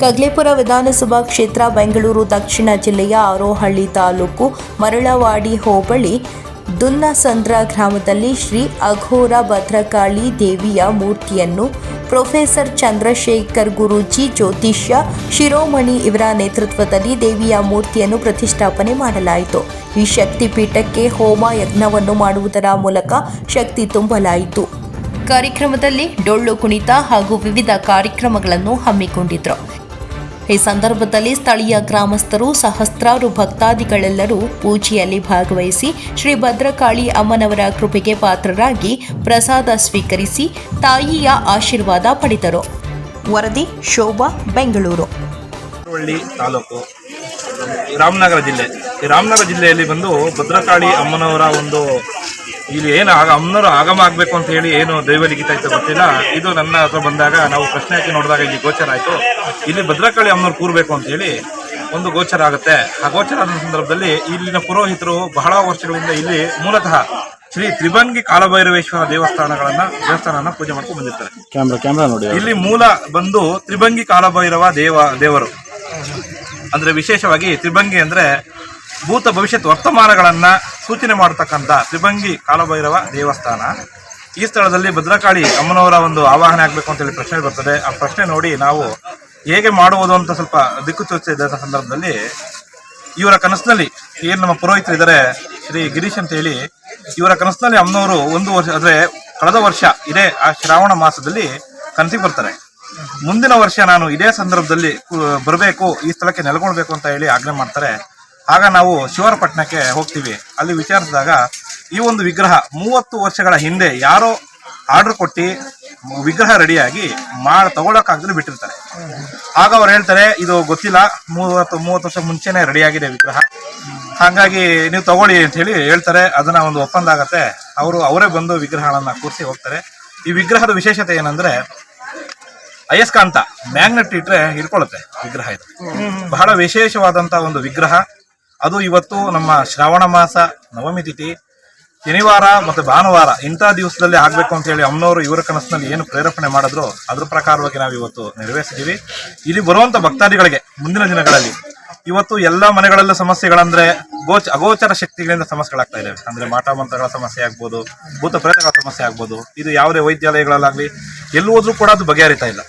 ಕಗ್ಲೇಪುರ ವಿಧಾನಸಭಾ ಕ್ಷೇತ್ರ ಬೆಂಗಳೂರು ದಕ್ಷಿಣ ಜಿಲ್ಲೆಯ ಆರೋಹಳ್ಳಿ ತಾಲೂಕು ಮರಳವಾಡಿ ಹೋಬಳಿ ದುನ್ನಸಂದ್ರ ಗ್ರಾಮದಲ್ಲಿ ಶ್ರೀ ಅಘೋರ ಭದ್ರಕಾಳಿ ದೇವಿಯ ಮೂರ್ತಿಯನ್ನು ಪ್ರೊಫೆಸರ್ ಚಂದ್ರಶೇಖರ್ ಗುರೂಜಿ ಜ್ಯೋತಿಷ್ಯ ಶಿರೋಮಣಿ ಇವರ ನೇತೃತ್ವದಲ್ಲಿ ದೇವಿಯ ಮೂರ್ತಿಯನ್ನು ಪ್ರತಿಷ್ಠಾಪನೆ ಮಾಡಲಾಯಿತು. ಈ ಶಕ್ತಿಪೀಠಕ್ಕೆ ಹೋಮ ಯಜ್ಞವನ್ನು ಮಾಡುವುದರ ಮೂಲಕ ಶಕ್ತಿ ತುಂಬಲಾಯಿತು. ಕಾರ್ಯಕ್ರಮದಲ್ಲಿ ಡೊಳ್ಳು ಕುಣಿತ ಹಾಗೂ ವಿವಿಧ ಕಾರ್ಯಕ್ರಮಗಳನ್ನು ಹಮ್ಮಿಕೊಂಡಿದ್ದರು. ಈ ಸಂದರ್ಭದಲ್ಲಿ ಸ್ಥಳೀಯ ಗ್ರಾಮಸ್ಥರು ಸಹಸ್ರಾರು ಭಕ್ತಾದಿಗಳೆಲ್ಲರೂ ಪೂಜೆಯಲ್ಲಿ ಭಾಗವಹಿಸಿ ಶ್ರೀ ಭದ್ರಕಾಳಿ ಅಮ್ಮನವರ ಕೃಪೆಗೆ ಪಾತ್ರರಾಗಿ ಪ್ರಸಾದ ಸ್ವೀಕರಿಸಿ ತಾಯಿಯ ಆಶೀರ್ವಾದ ಪಡೆದರು. ವರದಿ ಶೋಭಾ, ಬೆಂಗಳೂರು. ತಾಲೂಕು ರಾಮನಗರ ಜಿಲ್ಲೆ. ಈ ರಾಮನಗರ ಜಿಲ್ಲೆಯಲ್ಲಿ ಬಂದು ಭದ್ರಕಾಳಿ ಅಮ್ಮನವರ ಒಂದು ಇಲ್ಲಿ ಏನು ಅಮ್ಮನವರು ಆಗಮ ಆಗಬೇಕು ಅಂತ ಹೇಳಿ ಏನು ದೈವಲಿಖಿತ ಇತ್ತು ಗೊತ್ತಿಲ್ಲ. ಇದು ನನ್ನ ಹತ್ರ ಬಂದಾಗ ನಾವು ಪ್ರಶ್ನೆ ಹಾಕಿ ನೋಡಿದಾಗ ಇಲ್ಲಿ ಗೋಚರ ಆಯಿತು. ಇಲ್ಲಿ ಭದ್ರಕಾಳಿ ಅಮ್ಮನವ್ರು ಕೂರಬೇಕು ಅಂತ ಹೇಳಿ ಒಂದು ಗೋಚರ ಆಗುತ್ತೆ. ಆ ಗೋಚರ ಆದ ಸಂದರ್ಭದಲ್ಲಿ ಇಲ್ಲಿನ ಪುರೋಹಿತರು ಬಹಳ ವರ್ಷಗಳಿಂದ ಇಲ್ಲಿ ಮೂಲತಃ ಶ್ರೀ ತ್ರಿಭಂಗಿ ಕಾಲಭೈರವೇಶ್ವರ ದೇವಸ್ಥಾನನ ಪೂಜೆ ಮಾಡ್ಕೊಂಡು ಬಂದಿರ್ತಾರೆ. ಇಲ್ಲಿ ಮೂಲ ಬಂದು ತ್ರಿಭಂಗಿ ಕಾಲಭೈರವ ದೇವರು ಅಂದ್ರೆ ವಿಶೇಷವಾಗಿ ತ್ರಿಭಂಗಿ ಅಂದ್ರೆ ಭೂತ ಭವಿಷ್ಯತ್ ವರ್ತಮಾನಗಳನ್ನ ಸೂಚನೆ ಮಾಡತಕ್ಕಂಥ ತ್ರಿಭಂಗಿ ಕಾಲಭೈರವ ದೇವಸ್ಥಾನ. ಈ ಸ್ಥಳದಲ್ಲಿ ಭದ್ರಕಾಳಿ ಅಮ್ಮನವರ ಒಂದು ಆವಾಹನೆ ಆಗಬೇಕು ಅಂತೇಳಿ ಪ್ರಶ್ನೆ ಬರ್ತದೆ. ಆ ಪ್ರಶ್ನೆ ನೋಡಿ ನಾವು ಹೇಗೆ ಮಾಡುವುದು ಅಂತ ಸ್ವಲ್ಪ ದಿಕ್ಕು ತೋರಿಸಿದ ಸಂದರ್ಭದಲ್ಲಿ ಇವರ ಕನಸಿನಲ್ಲಿ ಏನು ನಮ್ಮ ಪುರೋಹಿತರು ಇದ್ದಾರೆ ಶ್ರೀ ಗಿರೀಶ್ ಅಂತ ಹೇಳಿ, ಇವರ ಕನಸಿನಲ್ಲಿ ಅಮ್ಮನವರು ಒಂದು ವರ್ಷ ಅಂದ್ರೆ ಕಳೆದ ವರ್ಷ ಇದೇ ಆ ಶ್ರಾವಣ ಮಾಸದಲ್ಲಿ ಕನಸಿಗೆ ಬರ್ತಾರೆ. ಮುಂದಿನ ವರ್ಷ ನಾನು ಇದೇ ಸಂದರ್ಭದಲ್ಲಿ ಬರಬೇಕು, ಈ ಸ್ಥಳಕ್ಕೆ ನೆಲೆಗೊಳ್ಬೇಕು ಅಂತ ಹೇಳಿ ಆಜ್ಞೆ ಮಾಡ್ತಾರೆ. ಆಗ ನಾವು ಶಿವರಪಟ್ಟಣಕ್ಕೆ ಹೋಗ್ತೀವಿ. ಅಲ್ಲಿ ವಿಚಾರಿಸಿದಾಗ ಈ ಒಂದು ವಿಗ್ರಹ 30 ವರ್ಷಗಳ ಹಿಂದೆ ಯಾರೋ ಆರ್ಡರ್ ಕೊಟ್ಟು ವಿಗ್ರಹ ರೆಡಿಯಾಗಿ ತಗೊಳಕ್ಕಾಗದ್ರೆ ಬಿಟ್ಟಿರ್ತಾರೆ. ಆಗ ಅವ್ರು ಹೇಳ್ತಾರೆ ಇದು ಗೊತ್ತಿಲ್ಲ, 30 ವರ್ಷ ಮುಂಚೆನೆ ರೆಡಿಯಾಗಿದೆ ವಿಗ್ರಹ, ಹಾಗಾಗಿ ನೀವು ತಗೊಳ್ಳಿ ಅಂತ ಹೇಳಿ ಹೇಳ್ತಾರೆ. ಅದನ್ನ ಒಂದು ಒಪ್ಪಂದ ಆಗತ್ತೆ. ಅವರೇ ಬಂದು ವಿಗ್ರಹಗಳನ್ನ ಕೂರಿಸಿ ಹೋಗ್ತಾರೆ. ಈ ವಿಗ್ರಹದ ವಿಶೇಷತೆ ಏನಂದ್ರೆ ಅಯಸ್ಕಾಂತ ಮ್ಯಾಗ್ನೆಟ್ ಇಟ್ರೆ ಹಿಡ್ಕೊಳ್ಳುತ್ತೆ ವಿಗ್ರಹ. ಇದು ಬಹಳ ವಿಶೇಷವಾದಂತ ಒಂದು ವಿಗ್ರಹ. ಅದು ಇವತ್ತು ನಮ್ಮ ಶ್ರಾವಣ ಮಾಸ ನವಮಿ ತಿಥಿ ಶನಿವಾರ ಮತ್ತು ಭಾನುವಾರ ಇಂಥ ದಿವಸದಲ್ಲಿ ಆಗಬೇಕು ಅಂತ ಹೇಳಿ ಅಮ್ಮನವರು ಇವರ ಕನಸಿನಲ್ಲಿ ಏನು ಪ್ರೇರೇಪಣೆ ಮಾಡಿದ್ರು ಅದ್ರ ಪ್ರಕಾರವಾಗಿ ನಾವು ಇವತ್ತು ನೆರವೇರಿಸಿದ್ದೀವಿ. ಇಲ್ಲಿ ಬರುವಂತ ಭಕ್ತಾದಿಗಳಿಗೆ ಮುಂದಿನ ದಿನಗಳಲ್ಲಿ ಇವತ್ತು ಎಲ್ಲ ಮನೆಗಳಲ್ಲೂ ಸಮಸ್ಯೆಗಳಂದ್ರೆ ಅಗೋಚರ ಶಕ್ತಿಗಳಿಂದ ಸಮಸ್ಯೆಗಳಾಗ್ತಾ ಇದ್ದಾವೆ. ಅಂದ್ರೆ ಮಾಟ ಮಂತ್ರಗಳ ಸಮಸ್ಯೆ ಆಗ್ಬೋದು, ಭೂತ ಪ್ರೇತಗಳ ಸಮಸ್ಯೆ ಆಗ್ಬೋದು. ಇದು ಯಾವುದೇ ವೈದ್ಯಾಲಯಗಳಲ್ಲಾಗ್ಲಿ ಎಲ್ಲಿ ಹೋದ್ರೂ ಕೂಡ ಅದು ಬಗೆಹರಿತಾ ಇಲ್ಲ.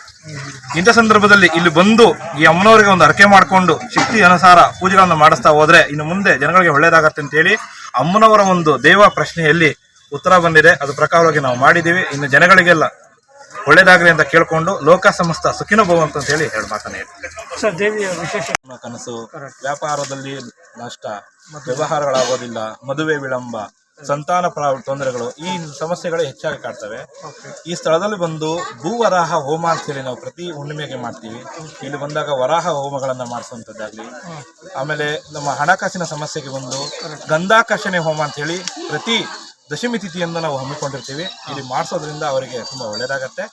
ಇಂಥ ಸಂದರ್ಭದಲ್ಲಿ ಇಲ್ಲಿ ಬಂದು ಈ ಅಮ್ಮನವರಿಗೆ ಒಂದು ಅರ್ಕೆ ಮಾಡಿಕೊಂಡು ಶಕ್ತಿ ಅನುಸಾರ ಪೂಜೆಗಳನ್ನು ಮಾಡಿಸ್ತಾ ಹೋದ್ರೆ ಇನ್ನು ಮುಂದೆ ಜನಗಳಿಗೆ ಒಳ್ಳೇದಾಗತ್ತೆ ಅಂತ ಹೇಳಿ ಅಮ್ಮನವರ ಒಂದು ದೇವ ಪ್ರಶ್ನೆಯಲ್ಲಿ ಉತ್ತರ ಬಂದಿದೆ. ಅದು ಪ್ರಕಾರವಾಗಿ ನಾವು ಮಾಡಿದ್ದೀವಿ. ಇನ್ನು ಜನಗಳಿಗೆಲ್ಲ ಒಳ್ಳೇದಾಗ್ಲಿ ಅಂತ ಕೇಳ್ಕೊಂಡು ಲೋಕ ಸಮಸ್ತ ಸುಖಿನೋ ಭವಂತು ಅಂತ ಹೇಳಿ ಮಾತನ್ನ ಕನಸು, ವ್ಯಾಪಾರದಲ್ಲಿ ನಷ್ಟ, ವ್ಯವಹಾರಗಳಾಗೋದಿಲ್ಲ, ಮದುವೆ ವಿಳಂಬ, ಸಂತಾನ ತೊಂದರೆಗಳು, ಈ ಸಮಸ್ಯೆಗಳು ಹೆಚ್ಚಾಗಿ ಕಾಡ್ತವೆ. ಈ ಸ್ಥಳದಲ್ಲಿ ಬಂದು ಭೂವರಾಹ ಹೋಮ ಅಂತ ಹೇಳಿ ನಾವು ಪ್ರತಿ ಹುಣ್ಣಿಮೆಗೆ ಮಾಡ್ತೀವಿ. ಇಲ್ಲಿ ಬಂದಾಗ ವರಾಹ ಹೋಮಗಳನ್ನ ಮಾಡಿಸುವಂಥದ್ದಾಗ್ಲಿ, ಆಮೇಲೆ ನಮ್ಮ ಹಣಕಾಸಿನ ಸಮಸ್ಯೆಗೆ ಬಂದು ಗಂಧಾಕರ್ಷಣೆ ಹೋಮ ಅಂತ ಹೇಳಿ ಪ್ರತಿ ದಶಮಿ ತಿಥಿಯಿಂದ ನಾವು ಹಮ್ಮಿಕೊಂಡಿರ್ತೀವಿ. ಇಲ್ಲಿ ಮಾಡಿಸೋದ್ರಿಂದ ಅವರಿಗೆ ತುಂಬಾ ಒಳ್ಳೇದಾಗತ್ತೆ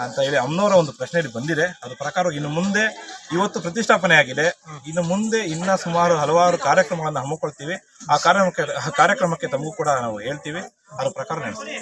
ಅಂತ ಹೇಳಿ ಅಮ್ಮನವರ ಒಂದು ಪ್ರಶ್ನೆಯಲ್ಲಿ ಬಂದಿದೆ. ಅದು ಪ್ರಕಾರ ಇನ್ನು ಮುಂದೆ ಇವತ್ತು ಪ್ರತಿಷ್ಠಾಪನೆ ಆಗಿದೆ. ಇನ್ನು ಮುಂದೆ ಇನ್ನ ಸುಮಾರು ಹಲವಾರು ಕಾರ್ಯಕ್ರಮಗಳನ್ನು ಹಮ್ಮಿಕೊಳ್ತೀವಿ. ಆ ಕಾರ್ಯಕ್ರಮಕ್ಕೆ ತಮಗೂ ಕೂಡ ನಾವು ಹೇಳ್ತೀವಿ. ಅದ್ರ ಪ್ರಕಾರ ನಡೆಸ್ತೀವಿ.